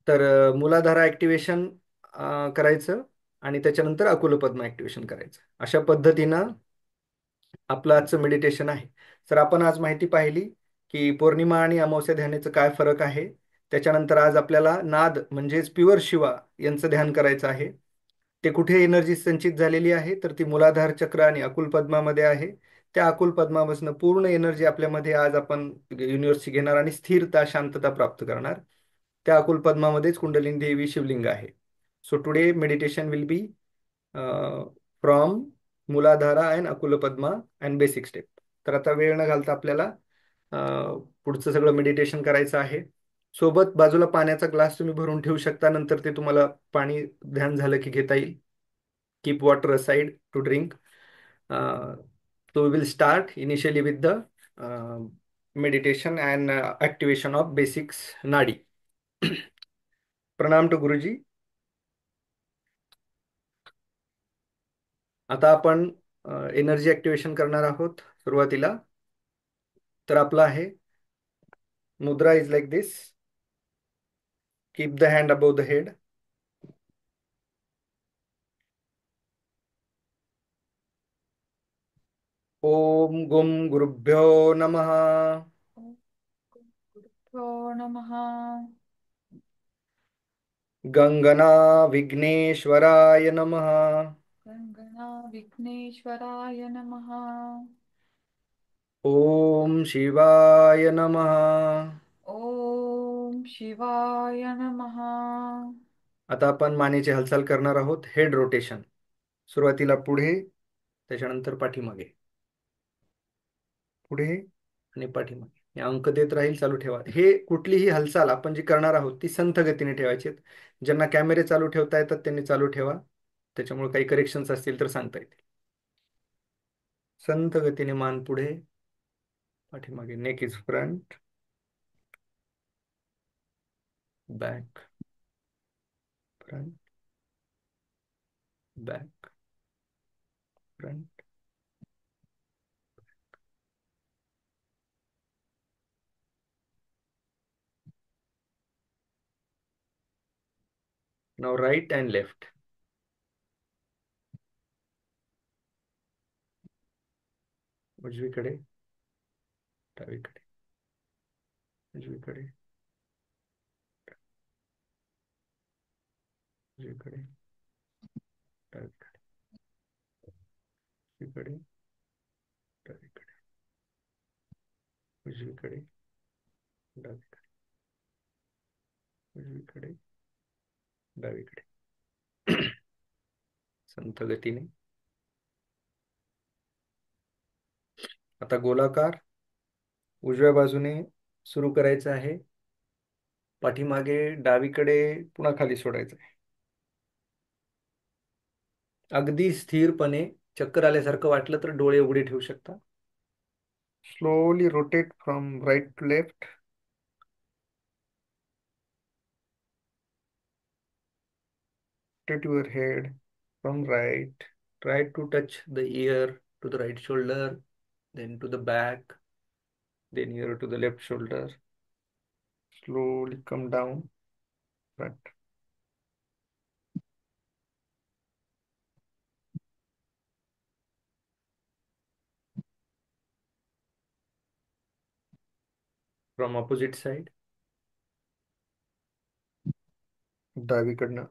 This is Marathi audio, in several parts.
तर मूलाधारा ॲक्टिवेशन करायचं आणि त्याच्यानंतर अकुलपद्मा ॲक्टिवेशन करायचं. अशा पद्धतीनं आपलं आजचं मेडिटेशन आहे. तर आपण आज माहिती पाहिली की पौर्णिमा आणि अमावस्या ध्यानाचं काय फरक आहे. त्याच्यानंतर आज आपल्याला नाद म्हणजेच प्युअर शिवा यांचं ध्यान करायचं आहे. ते कुठे एनर्जी संचित झालेली आहे तर ती मूलाधार चक्र आणि अकुल पद्मामध्ये आहे. त्या अकुल पद्मापासून पूर्ण एनर्जी आपल्यामध्ये आज आपण युनिव्हर्सची घेणार आणि स्थिरता शांतता प्राप्त करणार. त्या अकुल पद्मामध्येच कुंडलिनी देवी शिवलिंग आहे. So today meditation will be from Muladhara and Akula Padma and basic step. तर आता वेळ न घालता आपल्याला पुढचं सगळं मेडिटेशन करायचं आहे. सोबत बाजूला पाण्याचा ग्लास तुम्ही भरून ठेवू शकता, नंतर ते तुम्हाला पाणी ध्यान झालं की घेता येईल. Keep water aside to drink. So we will start initially with the meditation and activation of basics nadi. प्रणाम टू गुरुजी. आता आपण एनर्जी ऍक्टिव्हेशन करणार आहोत. सुरुवातीला तर आपला आहे mudra is like this. Keep the hand above the head. Om गुम गुरुभ्यो नमः. गुरुभ्यो नमः. गंगना विघ्नेश्वराय नमः. गणगणा विघ्नेश्वराय नमः. ओम शिवाय नमः. ओम शिवाय नमः. आता आपण मानेची हालचाल करणार आहोत. Head rotation. सुरुवातीला पुढे, त्याच्यानंतर पाठीमागे, पुढे आणि पाठीमागे. हे अंक देत राहील, चालू ठेवा. हे कुठलीही हालचाल आपण जी करणार आहोत ती संथ गतीने ठेवायची. ज्यांना कॅमेरे चालू ठेवता येतात त्यांनी चालू ठेवा. त्याच्यामुळे काही करेक्शन्स असतील तर सांगता येतील. संथ गतीने मान पुढे, पाठीमागे. Neck is front, back, front, back, front. Now right and left. उजवीकडे, डावीकडे, उजवीकडे, उजवीकडे, डावीकडे, उजवीकडे, डावीकडे, उजवीकडे, डावीकडे, उजवीकडे, डावीकडे. संथ गतीने. आता गोलाकार उजव्या बाजूने सुरू करायचं आहे. पाठीमागे डावीकडे पुन्हा खाली सोडायचं आहे. अगदी स्थिरपणे. चक्कर आल्यासारखं वाटलं तर डोळे उघडे ठेवू शकता. Slowly rotate from right to left. Rotate your head from right. Try to touch the ear to the right shoulder, then to the back, then ear to the left shoulder. Slowly come down. Front. From opposite side. डावीकडनं.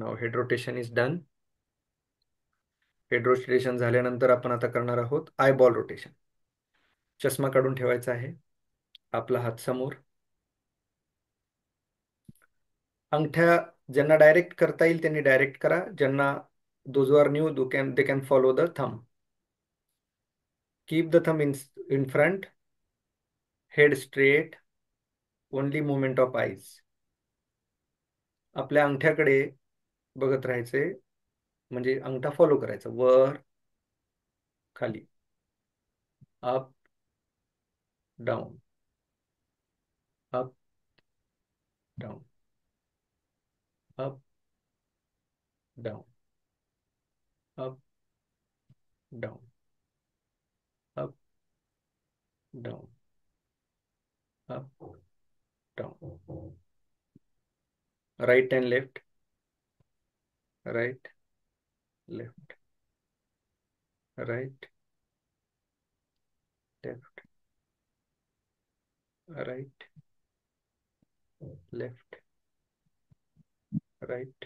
Now head rotation is done. Head rotation झाल्यानंतर आपण आता करणार आहोत आय बॉल रोटेशन. चष्मा काढून ठेवायचा आहे. आपला हात समोर. अंगठ्या ज्यांना डायरेक्ट करता येईल त्यांनी डायरेक्ट करा. ज्यांना those are new they can follow the thumb. Keep the thumb in front. Head straight. Only movement of eyes. आपल्या अंगठ्याकडे बघत राहायचे, म्हणजे अंगठा फॉलो करायचा. वर, खाली, up, down, up, down. Up down, up down, up down, up down, right and left, right left, right left, right left, right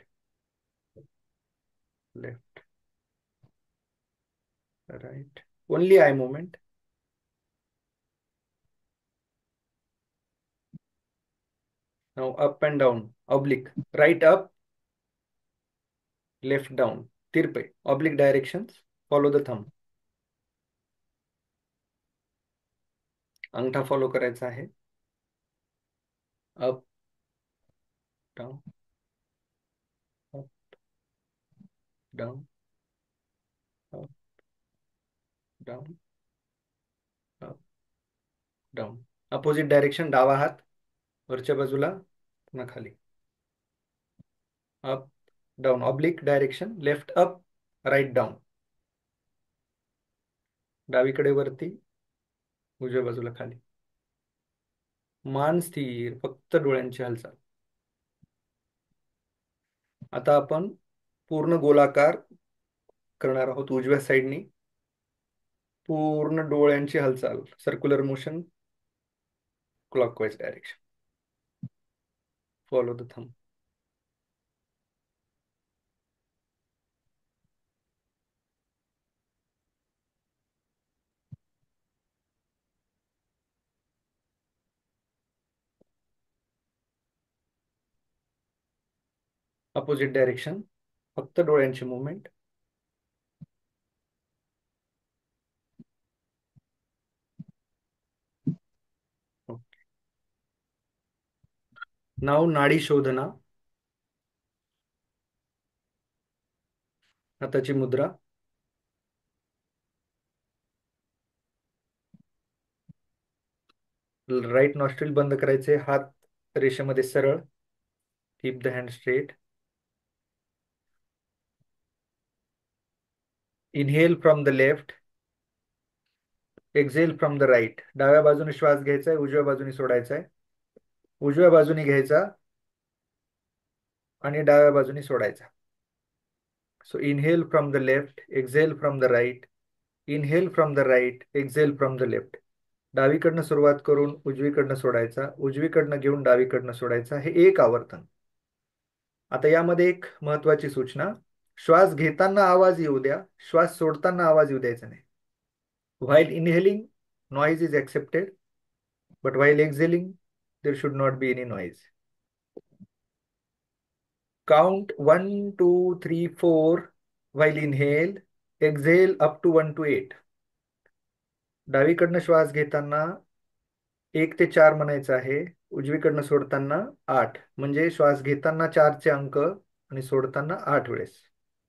left, right, only eye movement. Now up and down, oblique, right up, left down, तिरपे, oblique directions, follow the thumb. अंगठा फॉलो करायचा आहे. Up down, up down, up down, up down. Opposite direction, डावा हात वरच्या बाजूला, पुन्हा खाली. Up down, oblique direction, left up, right down. डावीकडे वरती, उजव्या बाजूला खाली. मान स्थिर, फक्त डोळ्यांची हालचाल. आता आपण पूर्ण गोलाकार करणार आहोत उजव्या साईडनी. पूर्ण डोळ्यांची हालचाल, circular motion, clockwise direction. Follow the thumb. Opposite direction, फक्त डोळ्यांची मुवमेंट. नाव नाडी शोधना. हाताची मुद्रा. राईट नॉस्ट्रिल बंद करायचे, हात रेषेमध्ये सरळ. Keep the hand straight. Inhale from the left, exhale from the right. डाव्या बाजूने श्वास घ्यायचा आहे, उजव्या बाजूने सोडायचा आहे. उजव्या बाजूने घ्यायचा आणि डाव्या बाजूने सोडायचा. So inhale from the left, exhale from the right. Inhale from the right, exhale from the left. डावीकडनं सुरुवात करून उजवीकडनं सोडायचा, उजवीकडनं घेऊन डावीकडनं सोडायचा. हे एक आवर्तन. आता यामध्ये एक महत्वाची सूचना, श्वास घेताना आवाज येऊ द्या, श्वास सोडताना आवाज येऊ द्यायचा नाही. While inhaling, noise is accepted, but while exhaling there should not be any noise. Count 1 2 3 4 while inhale. Exhale up to 1 to 8. डावीकडनं श्वास घेताना 1 ते 4 म्हणायचं आहे, उजवीकडनं सोडताना 8. म्हणजे श्वास घेताना 4चे अंक आणि सोडताना 8 वेळेस.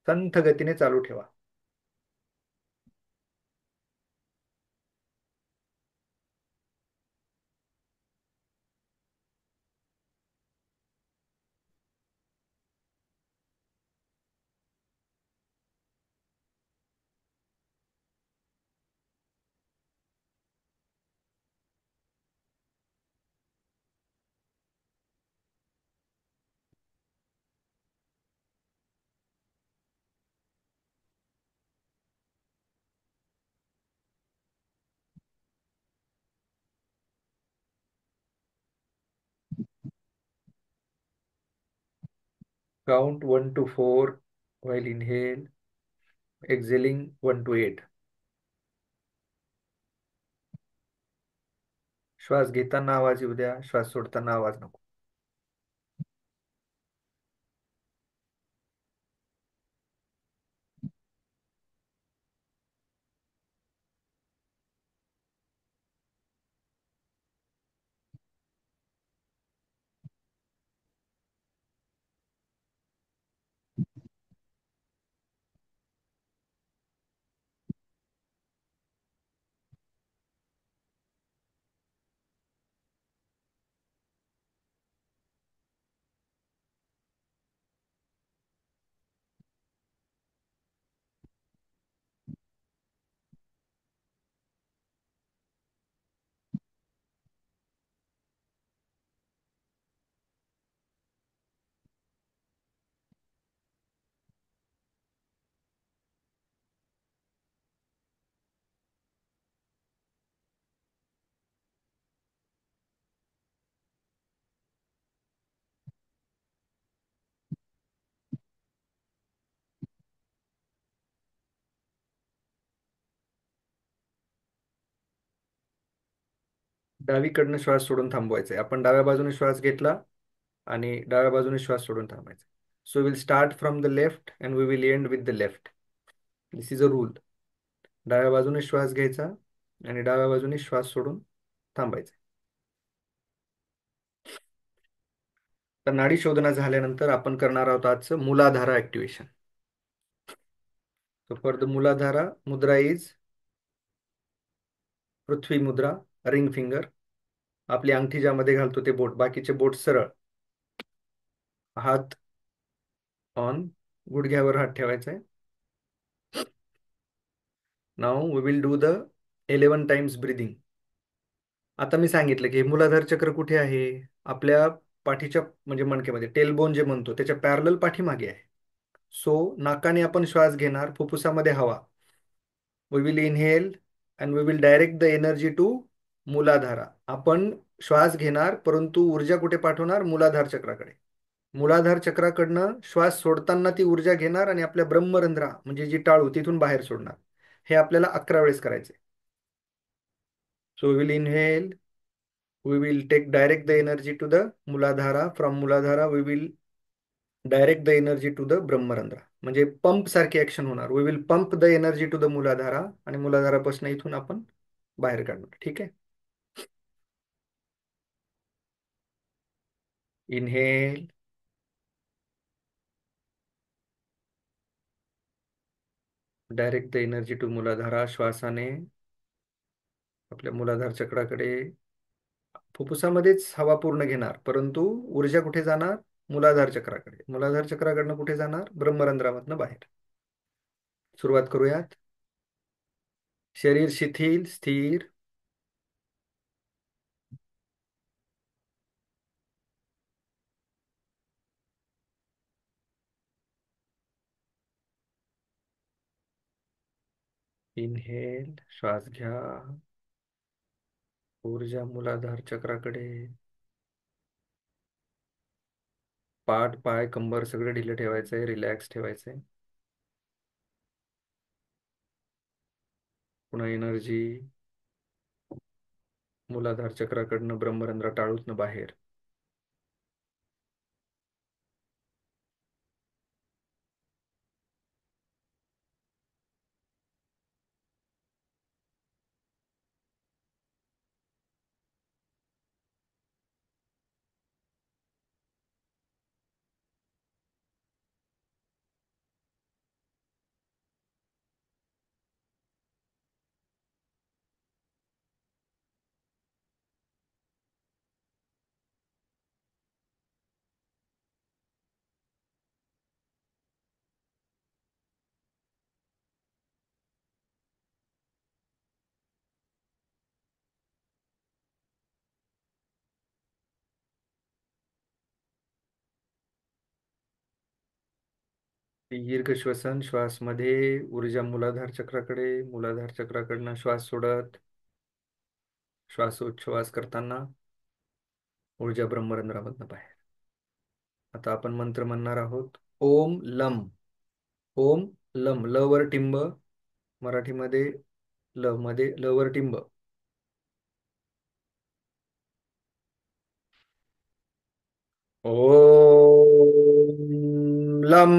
संथ गतीने चालू ठेवा. Count 1 to 4 while inhale. Exhaling 1 to 8. श्वास घेताना आवाज येऊ द्या, श्वास सोडताना आवाज नको. डावीकडनं श्वास सोडून थांबवायचा आहे. आपण डाव्या बाजूने श्वास घेतला आणि डाव्या बाजूने श्वास सोडून थांबायचा. So will start from the left and we will end with the left. This is a rule. डाव्या बाजूने श्वास घ्यायचा आणि डाव्या बाजूने श्वास सोडून थांबायचा. तर नाडी शोधना झाल्यानंतर आपण करणार आहोत आजचं Muladhara activation. So for the Muladhara, mudra is Prithvi mudra, ring finger. आपली अंगठी ज्यामध्ये घालतो ते बोट, बाकीचे बोट सरळ, हात ऑन, गुडघ्यावर हात ठेवायचा आहे. Now we will do the 11 times breathing. आता मी सांगितलं की हे मूलाधार चक्र कुठे आहे? आपल्या पाठीच्या म्हणजे मणक्यामध्ये, टेलबोन जे म्हणतो त्याच्या पॅरलल पाठीमागे आहे. सो नाकाने आपण श्वास घेणार, फुफ्फुसामध्ये हवा. We will inhale and we will direct the energy to Muladhara. आपण श्वास घेणार परंतु ऊर्जा कुठे पाठवणार? मूलाधार चक्राकडे. मूलाधार चक्राकडनं श्वास सोडताना ती ऊर्जा घेणार आणि आपल्या ब्रह्मरंध्रा म्हणजे जी टाळू तिथून बाहेर सोडणार. हे आपल्याला 11 वेळेस करायचे. So will inhale, we will take direct the energy to the Muladhara. From Muladhara we will direct the energy to the Brahmarandhra. म्हणजे पंप सारखी ऍक्शन होणार. We will pump the energy to the Muladhara आणि मूलाधारापासून इथून आपण बाहेर काढणार. ठीक आहे. Inhale, direct the energy to Muladhara. श्वासाने आपल्या मूलाधार चक्राकडे फुफ्फुसामध्येच हवा पूर्ण घेणार परंतु ऊर्जा कुठे जाणार? मूलाधार चक्राकडे. मूलाधार चक्राकडनं कुठे जाणार? ब्रह्मरंध्रामधनं बाहेर. सुरुवात करूयात. शरीर शिथिल स्थिर. इनहेल, श्वास घ्या. ऊर्जा मूलाधार चक्राकडे. पाठ, पाय, कंबर सगळं ढिलं ठेवायचंय, रिलॅक्स ठेवायचंय. पुन्हा एनर्जी मूलाधार चक्राकडनं ब्रह्मरंध्र टाळूतनं बाहेर. दीर्घ श्वसन. श्वास मध्ये ऊर्जा मूलाधार चक्राकडे, मूलाधार चक्राकडनं श्वास सोडत श्वासोच्छवास करताना ऊर्जा ब्रह्मरंध्रामधनं बाहेर. आता आपण मंत्र म्हणणार आहोत. ओम लम. ओम लम. ल वर टिंब, मराठीमध्ये ल मध्ये ल वर टिंब. ओम लम.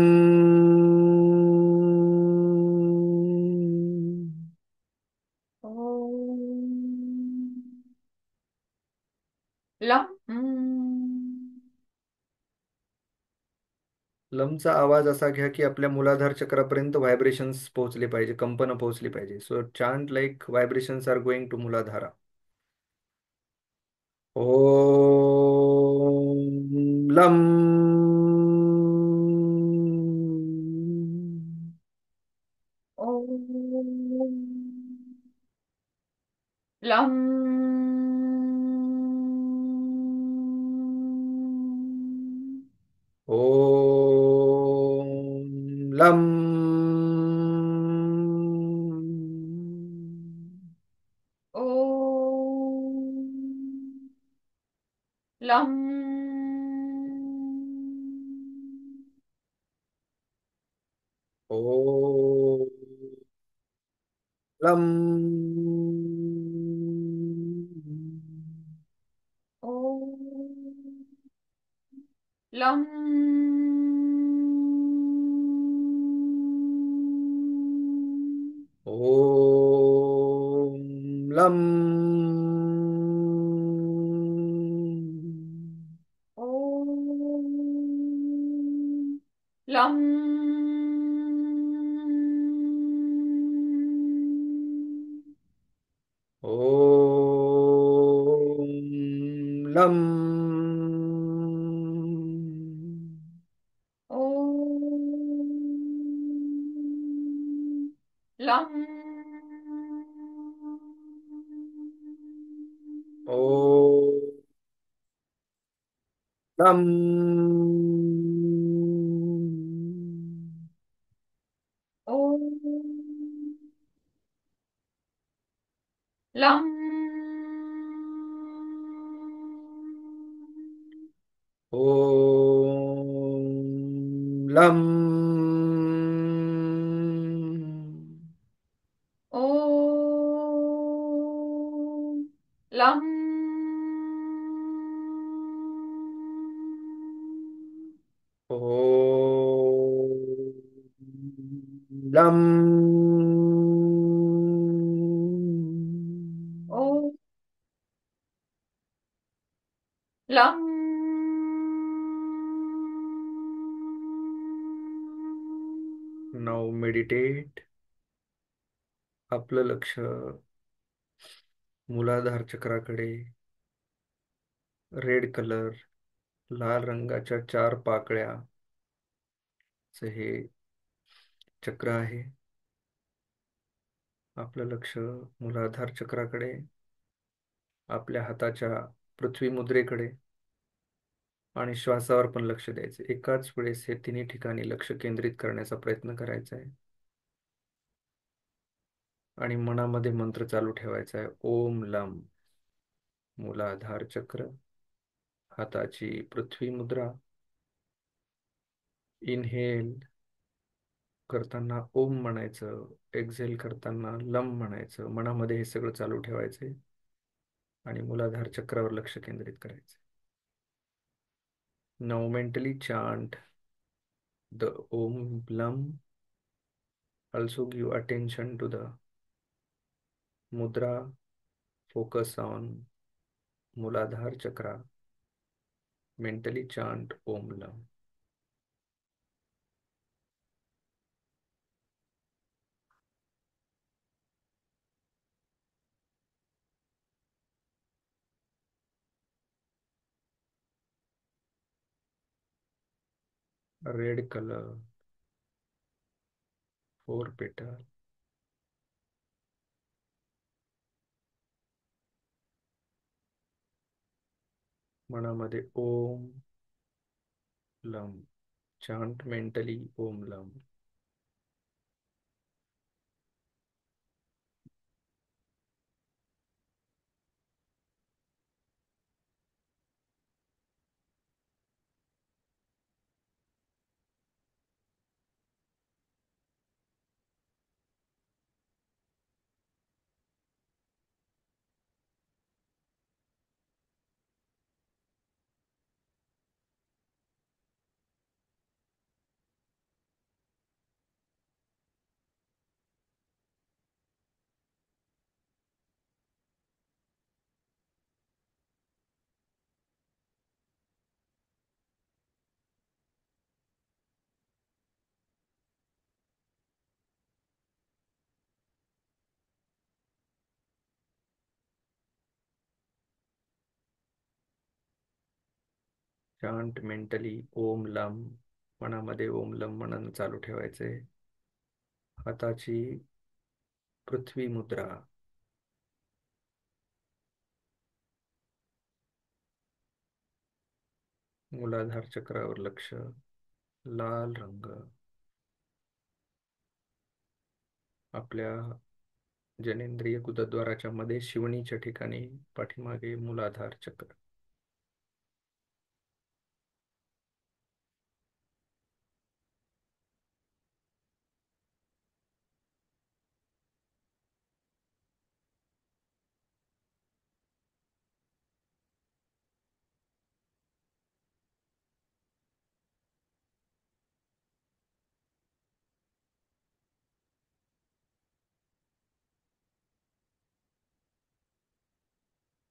ओम लम. लमचा आवाज असा घ्या की आपल्या मूलाधार चक्रापर्यंत व्हायब्रेशन्स पोहोचले पाहिजे, कंपन पोहोचली पाहिजे. So chant like vibrations are going to Muladhara. Om lam. Om lam. Om lam. Om lam. Om lam. Lam Om लं ॐ लं ॐ लं ॐ लं ॐ लं ॐ लं ॐ लं ॐ लं ॐ लं ॐ लं नाव मेडिटेट. आपलं लक्ष मूलाधार चक्राकडे. रेड कलर, लाल रंगाच्या 4 पाकळ्या चे हे चक्र आहे. आपलं लक्ष मूलाधार चक्राकडे, आपल्या हाताच्या पृथ्वी मुद्रेकडे आणि श्वासावर पण लक्ष द्यायचे. एकाच वेळेस हे तिन्ही ठिकाणी लक्ष केंद्रित करण्याचा प्रयत्न करायचा आहे आणि मनामध्ये मंत्र चालू ठेवायचा आहे. ओम लम. मूलाधार चक्र, हाताची पृथ्वी मुद्रा. इनहेल करताना ओम म्हणायचं, एक्झेल करताना लम म्हणायचं. मनामध्ये हे सगळं चालू ठेवायचे आणि मूलाधार चक्रावर लक्ष केंद्रित करायचं. Now mentally chant the Om Lam. Also give attention to the mudra. Focus on Muladhar Chakra. Mentally chant Om Lam. Red color, 4 petal. मनामध्ये Om Lam. Chant mentally Om Lam. Chant mentally Om Lam. मनामध्ये ओम लम म्हणून चालू ठेवायचे. हाताची पृथ्वी मुद्रा. मूलाधार चक्रावर लक्ष. लाल रंग. आपल्या जनेंद्रिय गुदद्वाराच्या मध्ये शिवणीच्या ठिकाणी पाठीमागे मूलाधार चक्र.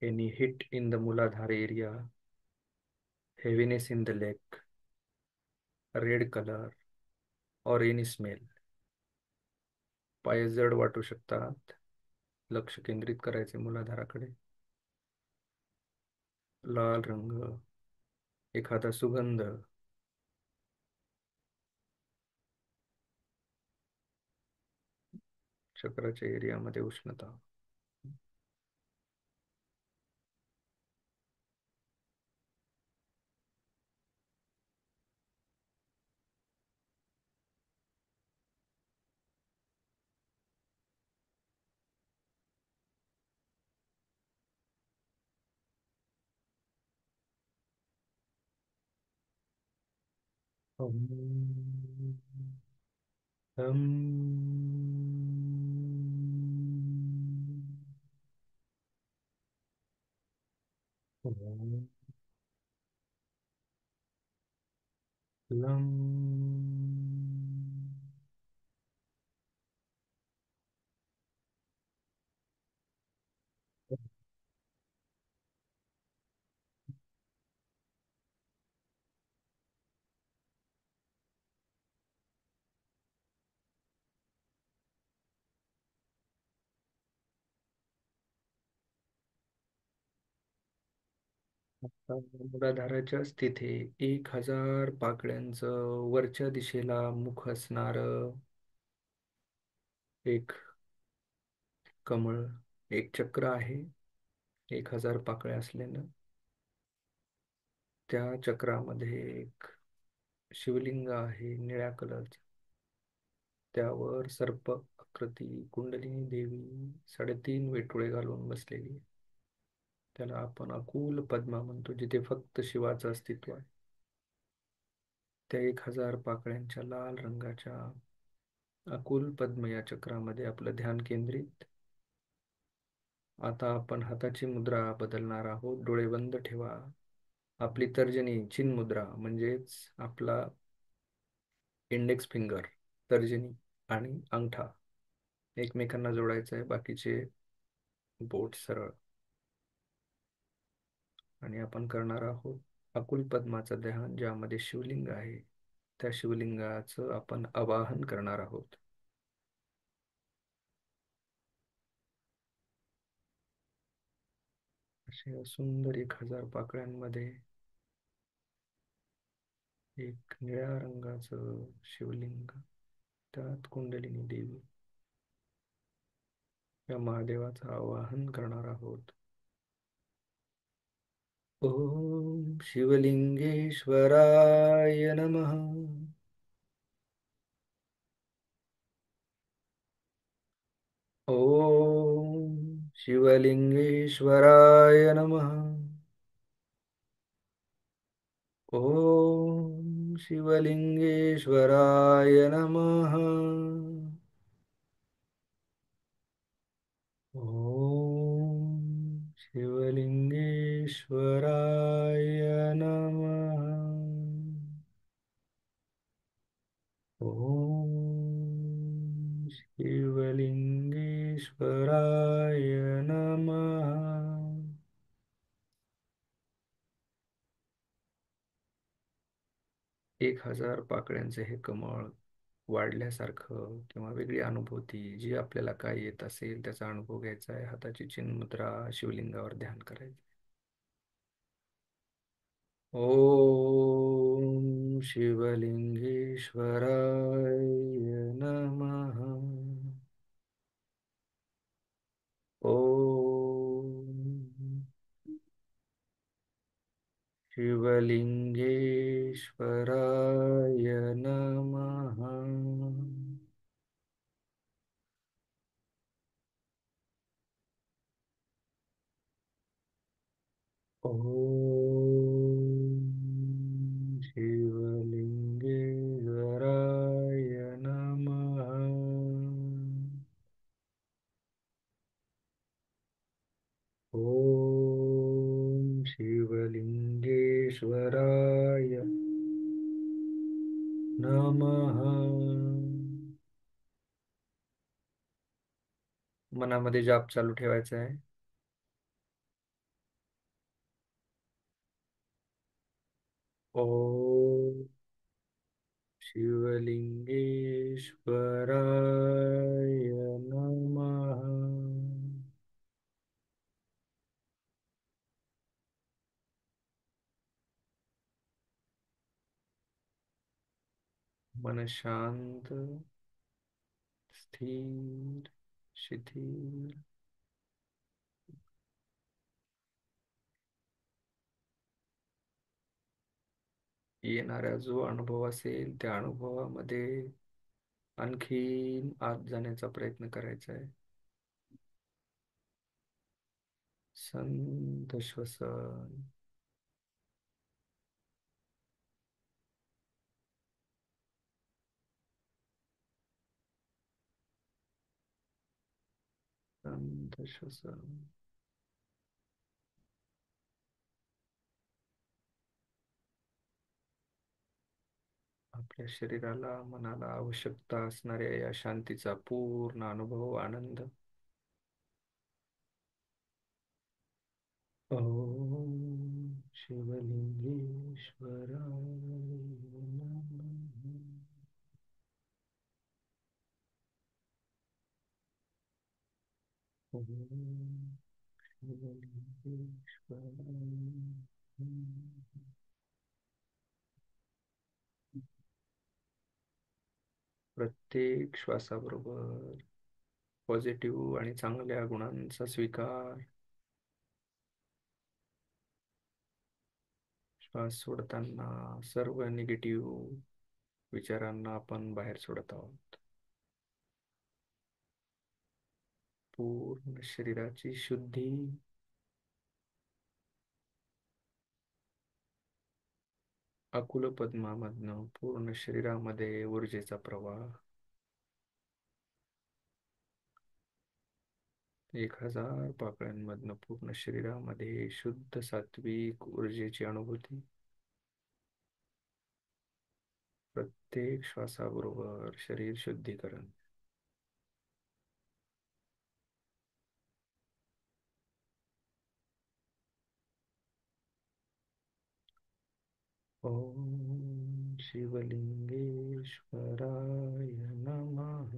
any hit in the Muladhara area, heaviness in the leg, red color or any smell. पाय जड वाटू शकतात. लक्ष केंद्रित करायचे मुलाधाराकडे. लाल रंग, एखादा सुगंध, चक्राच्या एरियामध्ये उष्णता. हम लम मूलाधाराच्याच तिथे 1,000 पाकळ्यांचं वरच्या दिशेला मुख असणार एक कमळ, एक चक्र आहे. 1,000 पाकळ्या असलेलं त्या चक्रामध्ये एक शिवलिंग आहे निळ्या कलरचं. त्यावर सर्प आकृती कुंडलिनी देवी 3.5 वेटोळे घालून बसलेली. त्याला आपण अकुल पद्मा म्हणतो, जिथे फक्त शिवाचं अस्तित्व आहे. त्या 1,000 पाकळ्यांच्या लाल रंगाच्या अकुल पद्म या चक्रामध्ये आपलं ध्यान केंद्रित. आता आपण हाताची मुद्रा बदलणार आहोत. डोळे बंद ठेवा. आपली तर्जनी चिन मुद्रा म्हणजेच आपला इंडेक्स फिंगर, तर्जनी आणि अंगठा एकमेकांना जोडायचा आहे. बाकीचे बोट सरळ. आणि आपण करणार आहोत अकुल पद्माचं ध्यान, ज्यामध्ये शिवलिंग आहे. त्या शिवलिंगाचं आपण आवाहन करणार आहोत. अशा सुंदर 1,000 पाकळ्यांमध्ये एक निळ्या रंगाचं शिवलिंग, त्यात कुंडलिनी देवी, या महादेवाचं आवाहन करणार आहोत. ओम शिवलिंगेश्वराय नमः. ओम शिवलिंगेश्वराय नमः. ओम शिवलिंगेश्वराय नमः. ओम शिवलिंगेश्वराय नमः. ओम शिवलिंगेश्वराय नमः. एक हजार पाकळ्यांचे हे कमळ वाढल्यासारखं किंवा वेगळी अनुभूती जी आपल्याला काय येत असेल त्याचा अनुभव घ्यायचा आहे. हाताची चिन्मुद्रा शिवलिंगावर ध्यान करायचं. ओम शिवलिंगेश्वराय नमः. ओम शिवलिंगेश्वराय नमः. ओम शिवलिंगेश्वराय नमः. ओम शिवलिंगेश्वराय नमः. मनामध्ये जाप चालू ठेवायचा आहे. ओम शिवलिंगेश्वराय नमः. मन शांत, स्थिर, शिथिल. येणारा जो अनुभव असेल त्या अनुभवामध्ये आणखीन आत जाण्याचा प्रयत्न करायचा आहे. संत श्वसन. संत श्वसन. आपल्या शरीराला मनाला आवश्यकता असणाऱ्या या शांतीचा पूर्ण अनुभव आनंद. ओम शिवलिंगेश्वराय नमः. ओम शिवलिंगेश्वराय नमः. प्रत्येक श्वासाबरोबर पॉझिटिव्ह आणि चांगल्या गुणांचा स्वीकार. श्वास सोडताना सर्व निगेटिव्ह विचारांना आपण बाहेर सोडत आहोत. पूर्ण शरीराची शुद्धी. अकुल पद्मामधनं पूर्ण शरीरामध्ये ऊर्जेचा प्रवाह. 1000 पाकळ्यांमधनं पूर्ण शरीरामध्ये शुद्ध सात्विक ऊर्जेची अनुभूती. प्रत्येक श्वासाबरोबर शरीर शुद्धीकरण. ओम शिवलिंगेश्वराय नमः.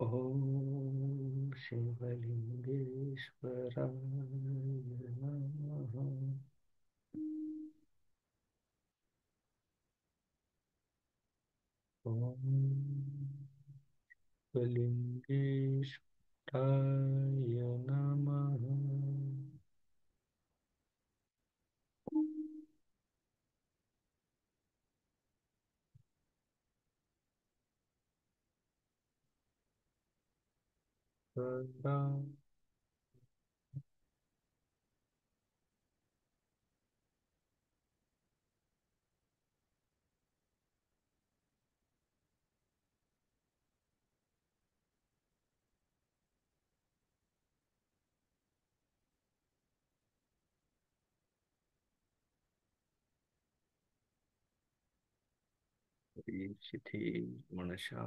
ओम शिवलिंगेश्वराय नमः. ओम शिवलिंगेश्वराय नमः. सदा शिथिल मनशा.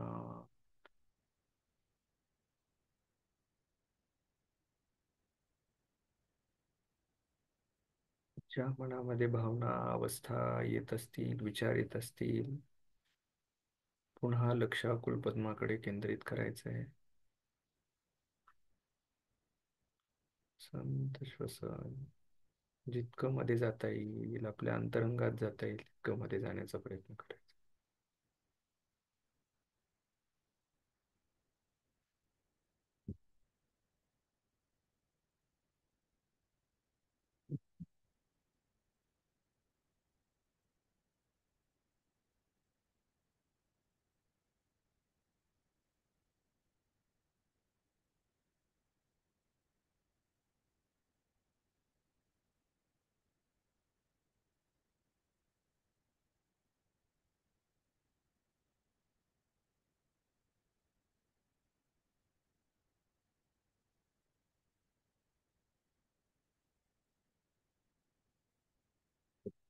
ज्या मनामध्ये भावना अवस्था येत असतील, विचार येत असतील, पुन्हा लक्ष अकुल पद्माकडे केंद्रित करायचं आहे. संत श्वसन. जितकं मध्ये जाता येईल, आपल्या अंतरंगात जाता येईल तितकं मध्ये जाण्याचा प्रयत्न करायचा.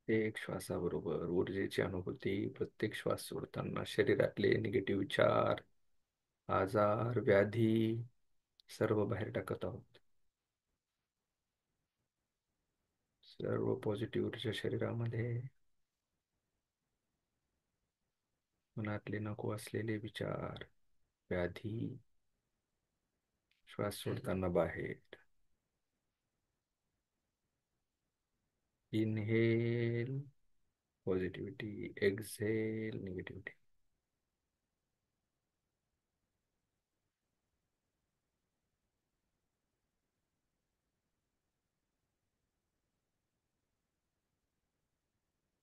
प्रत्येक श्वासाबरोबर ऊर्जेची अनुभूती. प्रत्येक श्वास सोडताना शरीरातले निगेटिव्ह विचार, आजार, व्याधी सर्व बाहेर टाकत आहोत. सर्व पॉझिटिव्ह ऊर्जा शरीरामध्ये, मनातले नको असलेले विचार, व्याधी, श्वास सोडताना बाहेर. Inhale positivity, exhale negativity.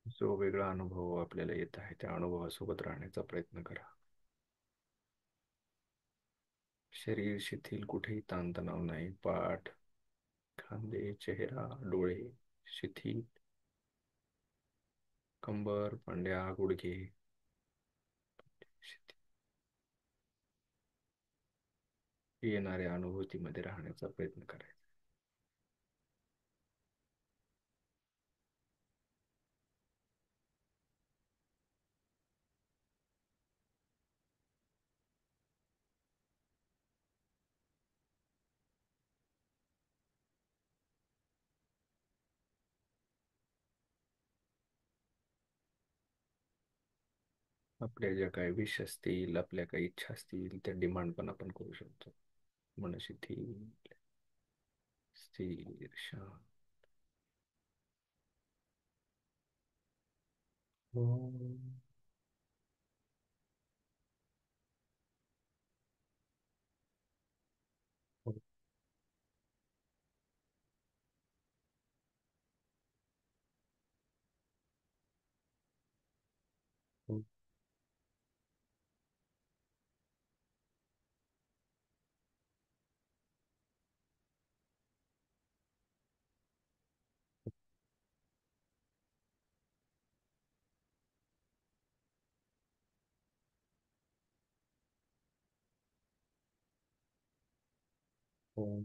जो वेगळा अनुभव आपल्याला येत आहे त्या अनुभवासोबत राहण्याचा प्रयत्न करा. शरीर शिथिल, कुठेही ताणतणाव नाही. पाठ, खांदे, चेहरा, डोळे शिथिल. कंबर, पांड्या, गुडघे शिथिल. येणाऱ्या अनुभूतीमध्ये राहण्याचा प्रयत्न करायचा. आपल्या ज्या काही विश असतील, आपल्या काही इच्छा असतील, त्या डिमांड पण आपण करू शकतो. मन शिथिल, स्थिर, शांत. ओम. ओम. ओम.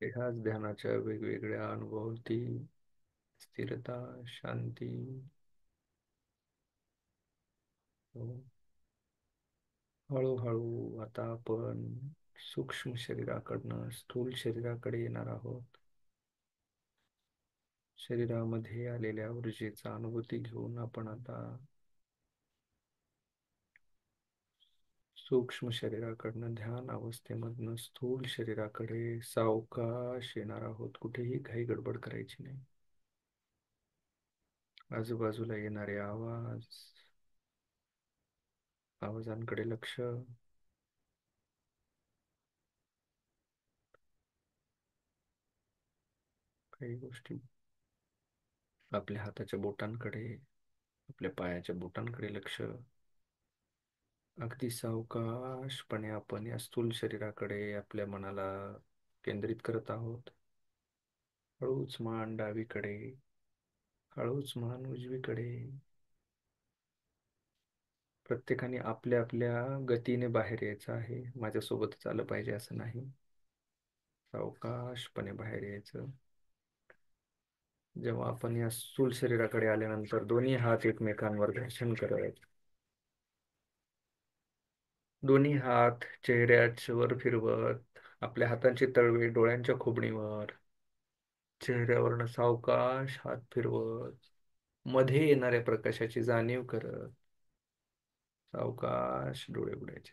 ह्याच ध्यानाच्या वेगवेगळ्या अनुभवती, स्थिरता, शांती. ओम. हळूहळू आता आपण सूक्ष्म शरीराकडनं स्थूल शरीराकडे येणार आहोत. शरीरामध्ये आलेल्या ऊर्जेचा अनुभूती घेऊन आपण आता सूक्ष्म शरीराकडनं ध्यान अवस्थेमधनं स्थूल शरीराकडे सावकाश येणार आहोत. कुठेही घाई गडबड करायची नाही. आजूबाजूला येणारे आवाज, आवाजांकडे लक्ष. काही गोष्टी आपल्या हाताच्या बोटांकडे, आपल्या पायाच्या बोटांकडे लक्ष. अगदी सावकाशपणे आपण या स्थूल शरीराकडे आपल्या मनाला केंद्रित करत आहोत. हळूच मान डावीकडे, हळूच मान उजवीकडे. प्रत्येकाने आपल्या आपल्या गतीने बाहेर यायचं आहे. माझ्यासोबतच आलं पाहिजे असं नाही. सावकाशपणे बाहेर यायचं. जेव्हा आपण या स्थूल शरीराकडे आल्यानंतर दोन्ही हात एकमेकांवर घर्षण करत, दोन्ही हात चेहऱ्यावर फिरवत, आपल्या हातांची तळवे डोळ्यांच्या खोबणीवर, चेहऱ्यावरनं सावकाश हात फिरवत, मध्ये येणाऱ्या प्रकाशाची जाणीव करत, सावकाश डोळे उघडायचे.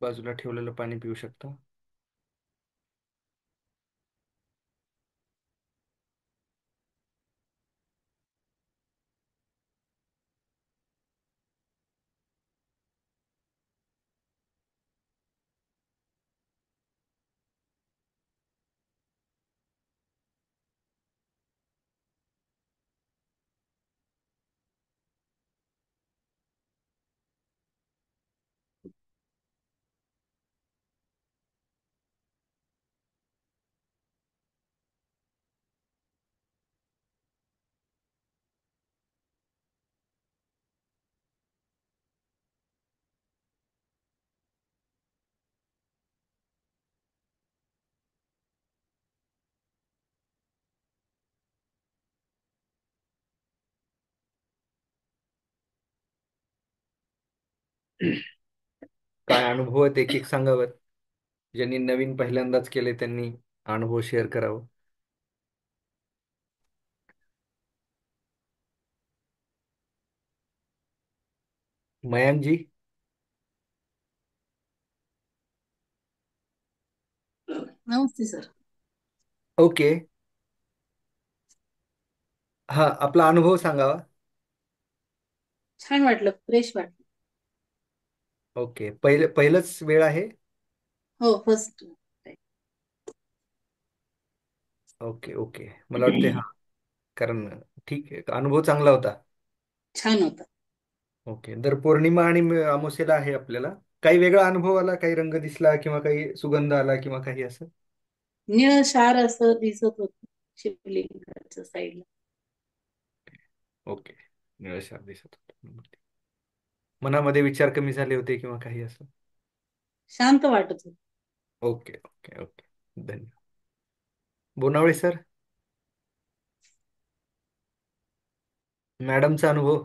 बाजूला ठेवलेलं पाणी पिऊ शकता. काय अनुभव आहेत एक एक सांगावेत. ज्यांनी नवीन पहिल्यांदाच केले त्यांनी अनुभव शेअर करावं. मयांक जी. नमस्ते सर. ओके. हा, आपला अनुभव सांगावा. छान वाटलं, फ्रेश वाटलं. ओके, पहिलंच वेळ आहे. हो, फर्स्ट. ओके ओके, मला वाटते हा. कारण ठीक आहे, अनुभव चांगला होता. छान होता. ओके, दर पौर्णिमा आणि अमावस्येला आहे आपल्याला. काही वेगळा अनुभव आला, काही रंग दिसला किंवा काही सुगंध आला किंवा काही असं. निळ शार असं दिसत होत शिवलिंगाच्या साईडला. ओके, निळशार दिसत होतं. मनामध्ये विचार कमी झाले होते किंवा काही असं. शांत वाटत होत. ओके ओके ओके, धन्यवाद. बोनावळे सर, मॅडमचा अनुभव.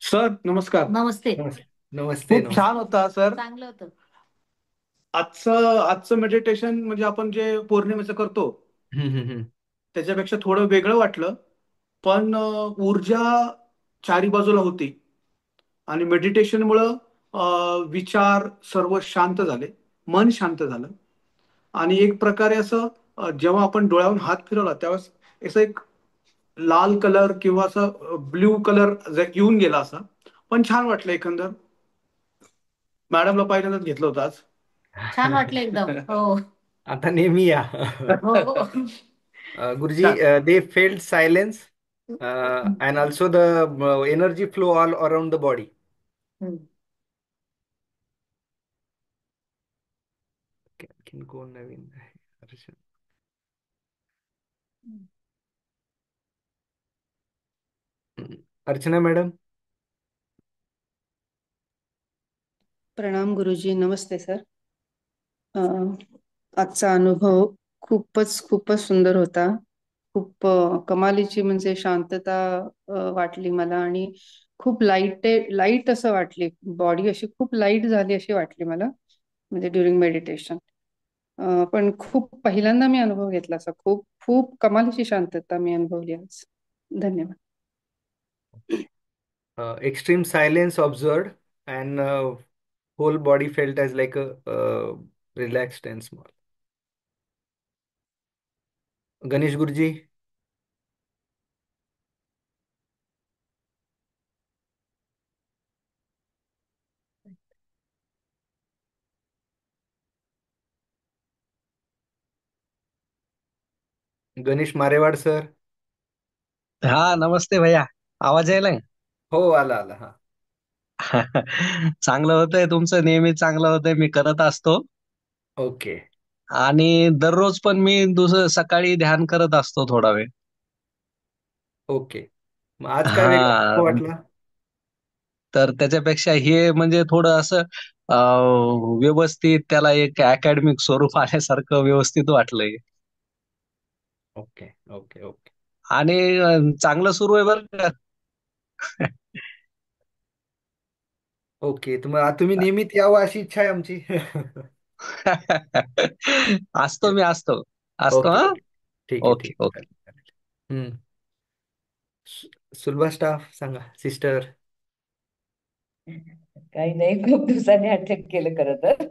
सर नमस्कार. नमस्ते. नमस्ते नमस्ते खूप नमस्ते. छान होता सर. चांगलं होतं. आजचं मेडिटेशन म्हणजे आपण जे पौर्णिमेचं करतो हम्म. त्याच्यापेक्षा थोडं वेगळं वाटलं. पण ऊर्जा चारी बाजूला होती आणि मेडिटेशनमुळं विचार सर्व शांत झाले, मन शांत झालं. आणि एक प्रकारे असं जेव्हा आपण डोळ्यावरून हात फिरवला त्यावेळेस असं एक लाल कलर किंवा असं ब्ल्यू कलर येऊन गेला असा. पण छान वाटलं एकंदर. मॅडमला पहिल्यांदाच घेतलं होतं आज. छान वाटलं एकदम. हो. आता नेहमी या. हो. गुरुजी, छान. They failed silence and also the energy flow all around the body. हम्म. आणखीन कोण नवीन आहे? अर्चना. अर्चना मॅडम. प्रणाम गुरुजी. नमस्ते सर. आजचा अनुभव खूपच सुंदर होता. खूप कमालीची म्हणजे शांतता वाटली मला आणि खूप लाईट असं वाटली. बॉडी अशी खूप लाईट झाली अशी वाटली मला, म्हणजे ड्युरिंग मेडिटेशन. पण खूप पहिल्यांदा मी अनुभव घेतला असा. खूप खूप कमालीची शांतता मी अनुभवली आज. धन्यवाद. Extreme silence observed and whole body felt as like a relaxed and small. Ganesh Guruji. Ganesh Marewad sir. हा नमस्ते भैया. आवाज यायलाय? हो, आला आला. हा. चांगलं होतंय तुमचं, नेहमी चांगलं होतंय. मी करत असतो ओके आणि दररोज पण मी सकाळी ध्यान करत असतो थोडा वेळ. ओके. मग आज काय वेगळा हा, अनुभव वाटला? तर त्याच्यापेक्षा हे म्हणजे थोडं असं व्यवस्थित, त्याला एक अकॅडमिक स्वरूप आल्यासारखं व्यवस्थित वाटलंय. Okay okay okay. आणि चांगलं सुरू आहे बरं का. ओके, तुम्ही नियमित यावं अशी इच्छा आहे आमची. असतो मी असतो असतो ओके हा. ओके, ठीक आहे ओके ठीक आहे, ओके. चालेल चालेल. सुलभा स्टाफ सांगा, सिस्टर. काही नाही, खूप दिवसांनी अटेंड केलं खरं तर.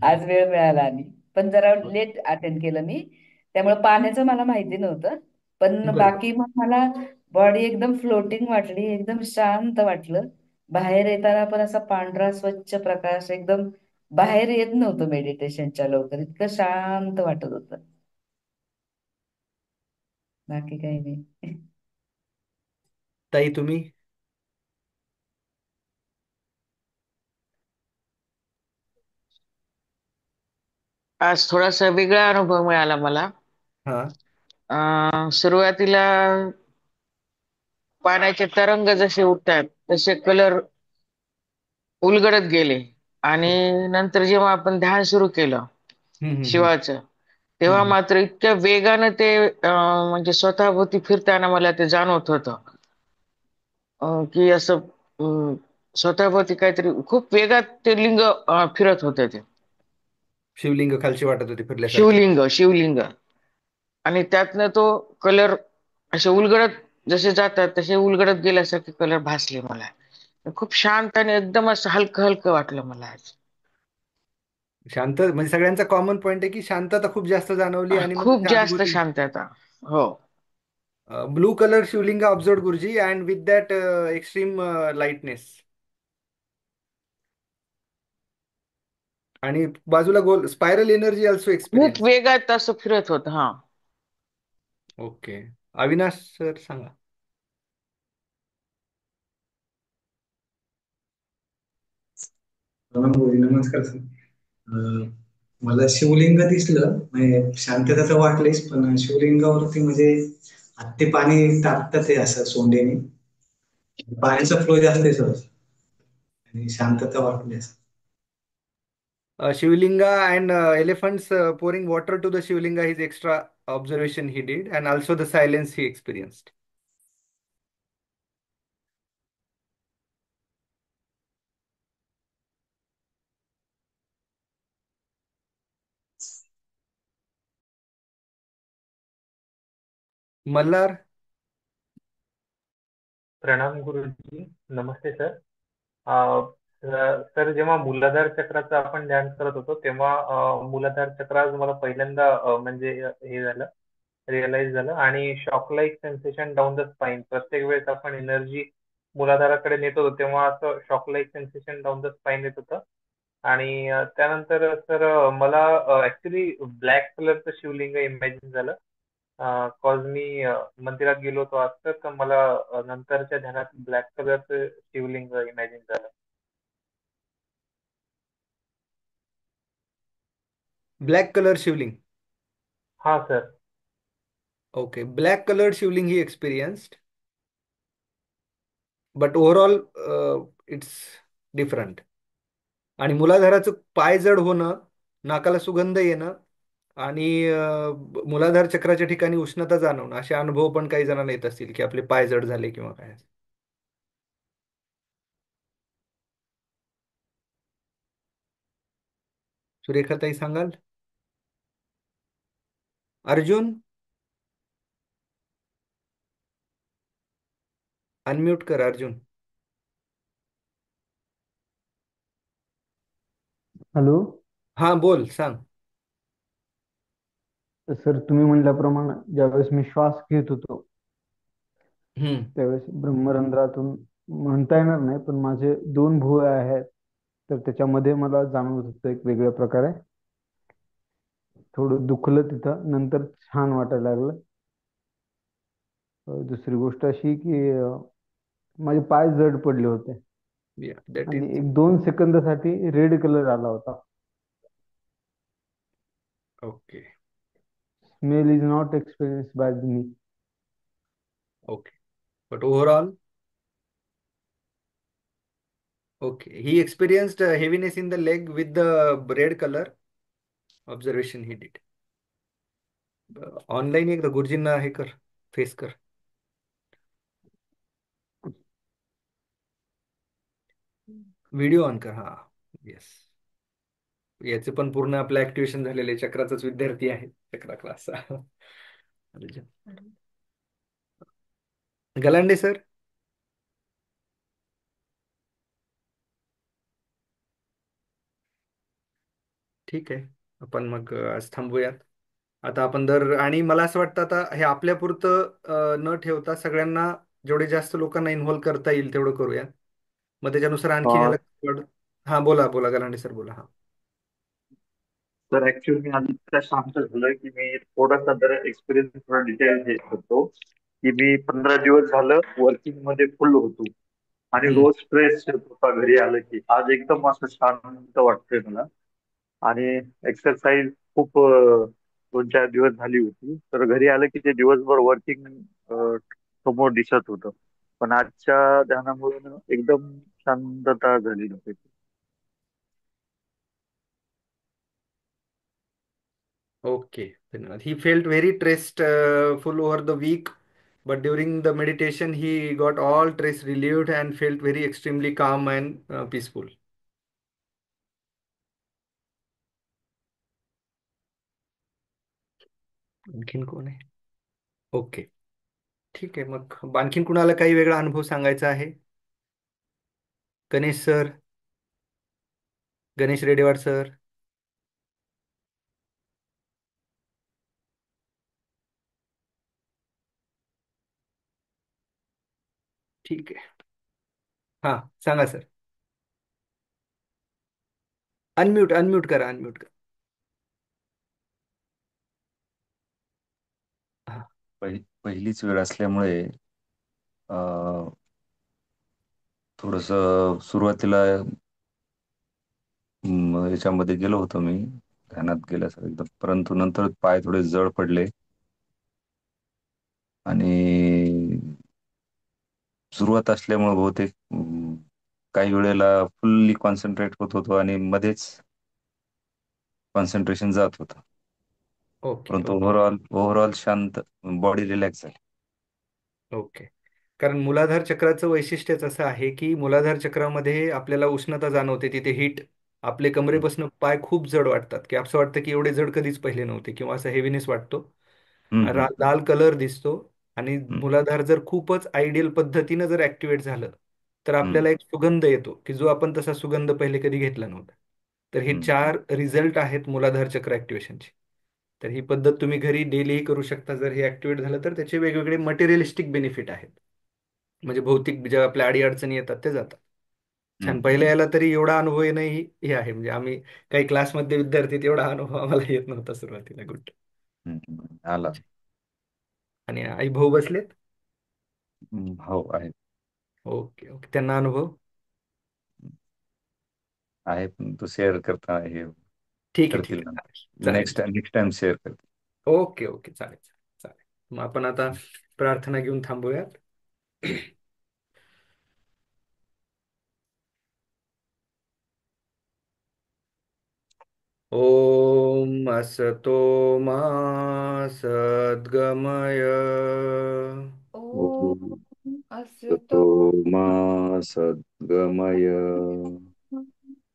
आज वेळ मिळाला आणि पण जरा लेट अटेंड केलं मी, त्यामुळे पाण्याचं मला माहिती नव्हतं. पण बरं. बाकी मग मला बॉडी एकदम फ्लोटिंग वाटली, एकदम शांत वाटलं. बाहेर येताना पण असा पांढरा स्वच्छ प्रकाश, एकदम बाहेर येत नव्हतं मेडिटेशनच्या लवकर, इतकं शांत वाटत होतं. बाकी काही नाही. ताई तुम्ही? आज थोडासा वेगळा अनुभव मिळाला मला. हा. सुरुवातीला पाण्याचे तरंग जसे उठतात तसे कलर उलगडत गेले, आणि नंतर जेव्हा आपण ध्यान सुरू केलं हम्म, हम्म, हम्म, शिवाचं, तेव्हा हम्म. मात्र इतक्या वेगानं ते म्हणजे स्वतःभोवती फिरताना मला ते जाणवत होतं, की असं अं, स्वतःभोवती काहीतरी खूप वेगात ते लिंग फिरत होते ते. शिवलिंग खालची वाटत होती फिरल्यासारखे. शिवलिंग शिवलिंग आणि त्यातनं तो कलर असे उलगडत, जसे जातात तसे उलगडत गेल्यासारखे कलर भासले मला. खूप शांत आणि एकदम असं हलकं हलकं वाटलं मला आज. शांत म्हणजे सगळ्यांचा कॉमन पॉईंट आहे की शांतता खूप जास्त जाणवली आणि मग खूप त्याच्या जास्त अनुभूती. शांतता. हो. ब्लू कलर शिवलिंग ऑब्झर्व गुरुजी and with that extreme lightness. आणि बाजूला गोल स्पायरल एनर्जी ऑल्सो खूप एक्सपिरियन्स. वेगात असं फिरत होत. हा. ओके. अविनाश सर सांगा. नमस्कार सर. मला शिवलिंग दिसलं, म्हणजे शांतता तर वाटलीच, पण शिवलिंगावरती म्हणजे ते पाणी टाकतात ते असं सोंडेने, पाण्याचा फ्लो जास्त आहे सर, आणि शांतता वाटली असं. Shivlinga and elephants pouring water to the Shivlinga, his extra observation he did, and also the silence he experienced. Mallar. प्रणाम गुरुजी. नमस्ते सर. सर, जेव्हा मूलाधार चक्राचं आपण ध्यान करत होतो तेव्हा मूलाधार चक्र आज मला पहिल्यांदा म्हणजे हे झालं, रिअलाइज झालं, आणि shock like sensation down the spine. प्रत्येक वेळेस आपण एनर्जी मूलाधाराकडे नेत होतो तेव्हा असं shock like sensation down the spine येत होतं. आणि त्यानंतर सर मला ऍक्च्युली ब्लॅक कलरचं शिवलिंग इमॅजिन झालं. कॉज मी मंदिरात गेलो होतो आज, तर मला नंतरच्या ध्यानात ब्लॅक कलरचं शिवलिंग इमॅजिन झालं. Black color Shivling. हा sir. Okay. Black colored Shivling he experienced, but overall it's different. आणि मुलाधाराचं पाय जड होणं, नाकाला सुगंध येणं आणि मुलाधार चक्राच्या ठिकाणी उष्णता जाणवणं असे अनुभव पण काही जणांना येत असतील की आपले पाय जड झाले किंवा काय. सुरेखाताई सांगाल? अर्जुन, अनम्यूट कर अर्जुन. हॅलो हा बोल, सांग. सर, तुम्ही म्हणल्याप्रमाणे ज्यावेळेस मी श्वास घेत होतो हम्म. त्यावेळेस ब्रह्मरंध्रातून म्हणता येणार नाही, पण माझे दोन भुवया आहेत, तर त्याच्यामध्ये मला जाणवत होतं एक वेगळ्या प्रकारे. थोडं दुखलं तिथं, नंतर छान वाटायला लागलं. दुसरी गोष्ट अशी की माझे पाय जड पडले होते Yeah, that आणि is एक 2 सेकंदासाठी रेड कलर आला होता. okay. Smell is not experience by me. Okay. But overall, okay. He experienced heaviness in the leg with the red color observation he did. Online एकदा गुरुजींना हे कर, फेस कर. व्हिडिओ ऑन कर. हा. येस. याचे पण पूर्ण आपलं ऍक्टिव्हेशन झालेले चक्राचाच विद्यार्थी आहे, चक्रा क्लासचा. गलांडे सर. ठीक आहे. आपण मग आज थांबूयात. आता आपण आणि मला असं वाटतं आता हे आपल्यापुरतं न ठेवता सगळ्यांना, जेवढे जास्त लोकांना इन्व्हॉल्व करता येईल तेवढं करूया. मग त्याच्यानुसार आणखीन याला हा, बोला बोला गलांडे सर, बोला. हा. तर ऍक्च्युअली मी आधी इतका शांत झालोय की मी थोडासा जर एक्सपिरियन्स थोडा डिटेल हे करतो की मी 15 दिवस झालं वर्किंग मध्ये फुल होतो आणि हम्म. रोज स्ट्रेस येत होता घरी आलं की. आज एकदम असं शांत वाटतंय मला. आणि एक्सरसाइज खूप 2-4 दिवस झाली होती, तर घरी आलं की ते दिवसभर वर्किंग समोर दिसत होतं. पण आजच्या ध्यानामुळे ना एकदम शांतता झाली डोक्याची. ओके, धन्यवाद. He felt very stressed full over the week, but during the meditation he got all stress relieved and felt very extremely calm and peaceful. आणखीन कोण आहे? ओके, ठीक आहे. मग आणखीन कुणाला काही वेगळा अनुभव सांगायचा आहे? Ganesh sir, Ganesh Redewad sir. ठीक आहे. हा, सांगा सर. अनम्यूट अनम्यूट करा, अनम्यूट करा. हा. पहिलीच वेळ असल्यामुळे थोडस सुरुवातीला याच्यामध्ये गेलो होतो मी, ध्यानात गेल्यासारखं एकदम, परंतु नंतर पाय थोडे जड पडले आणि सुरुवात असल्यामुळे बहुतेक काही वेळेला फुल्ली कॉन्सन्ट्रेट होत होतो आणि मध्येच कॉन्सन्ट्रेशन जात होतं. ओके परंतु ओके ओव्हरऑल शांत, बॉडी रिलॅक्स झाली. ओके. कारण मूलाधार चक्राचं वैशिष्ट्यच असं आहे की मूलाधार चक्रामध्ये आपल्याला उष्णता जाणवते, तिथे हीट. आपले हम्म, कमरेपासून पाय खूप जड वाटतात, की असं वाटतं की एवढे जड कधीच पहिले नव्हते, किंवा असं हेवीनेस वाटतो. हम्म, हम्म, लाल कलर दिसतो. आणि हम्म, मूलाधार जर खूपच आयडियल पद्धतीनं जर ऍक्टिव्हेट झालं तर हम्म, आपल्याला एक सुगंध येतो, की जो आपण तसा सुगंध पहिले कधी घेतला नव्हता. तर हे हम्म, 4 रिझल्ट आहेत मूलाधार चक्र ऍक्टिव्हेशनचे. तर ही पद्धत तुम्ही घरी डेलीही करू शकता. जर हे ऍक्टिव्हेट झालं तर त्याचे वेगवेगळे मटेरियलिस्टिक बेनिफिट आहेत. म्हणजे भौतिक ज्या आपल्या अडीअडचणी येतात ते जातात. छान. हम्म, पहिल्या याला तरी एवढा अनुभव येणंही हे आहे. म्हणजे आम्ही काही क्लासमध्ये विद्यार्थी, एवढा अनुभव आम्हाला येत नव्हता सुरुवातीला. गुड. आला. आणि आई भाऊ बसलेत. हो आहे. ओके ओके, त्यांना अनुभव. आहे पण तो शेअर करता हे ठीक आहे, ठीक करतील आहे, ना, चालेल नेक्स्ट चालेल. नेक्स्ट टाइम शेअर करतील. ओके ओके, चालेल चालेल चालेल. मग आपण आता प्रार्थना घेऊन थांबूयात. ओम असतो मा सद्गमय, ओम ततो असतो मा सद्गमय,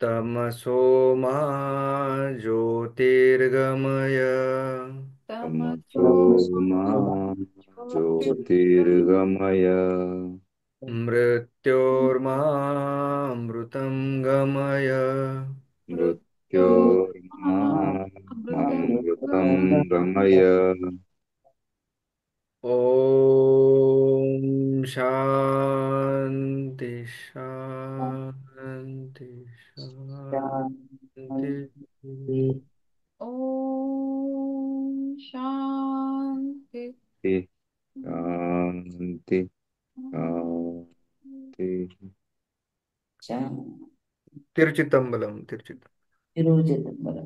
तमसो मा ज्योतिर्गमय, तमसो तमसो मा ज्योतिर्गमय, ज्योतिर्गमय, मृत्योर्मामृतं गमय, मृत्योर्मा मृत्योर्मामृतं अमृतं गमय. गमय. ओम शांती शांती शांती. ओम शांती शांती शांती. शांती. तिरुचितंबलम, तिरुचितंबलम. विरोचित बरं.